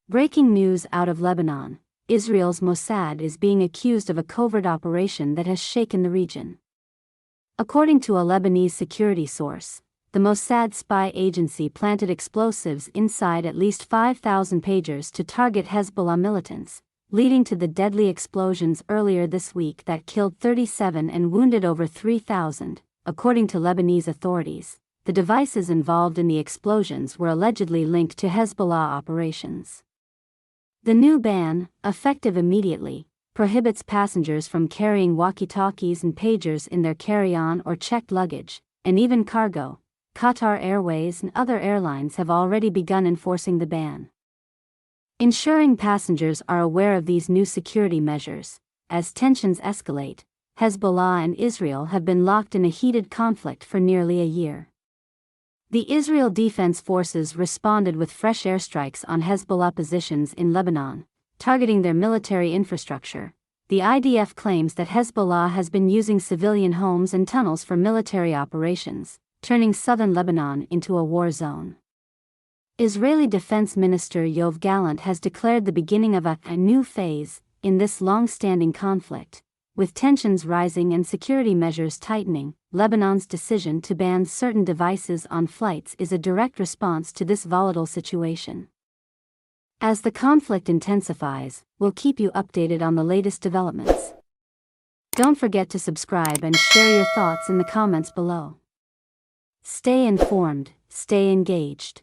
Breaking news out of Lebanon: Israel's Mossad is being accused of a covert operation that has shaken the region. According to a Lebanese security source, the Mossad spy agency planted explosives inside at least 5,000 pagers to target Hezbollah militants, leading to the deadly explosions earlier this week that killed 37 and wounded over 3,000, according to Lebanese authorities. The devices involved in the explosions were allegedly linked to Hezbollah operations. The new ban, effective immediately, prohibits passengers from carrying walkie-talkies and pagers in their carry-on or checked luggage, and even cargo. Qatar Airways and other airlines have already begun enforcing the ban. Ensuring passengers are aware of these new security measures, as tensions escalate. Hezbollah and Israel have been locked in a heated conflict for nearly a year. The Israel Defense Forces responded with fresh airstrikes on Hezbollah positions in Lebanon, targeting their military infrastructure. The IDF claims that Hezbollah has been using civilian homes and tunnels for military operations, turning southern Lebanon into a war zone. Israeli Defense Minister Yoav Gallant has declared the beginning of a new phase in this long-standing conflict. With tensions rising and security measures tightening, Lebanon's decision to ban certain devices on flights is a direct response to this volatile situation. As the conflict intensifies, we'll keep you updated on the latest developments. Don't forget to subscribe and share your thoughts in the comments below. Stay informed, stay engaged.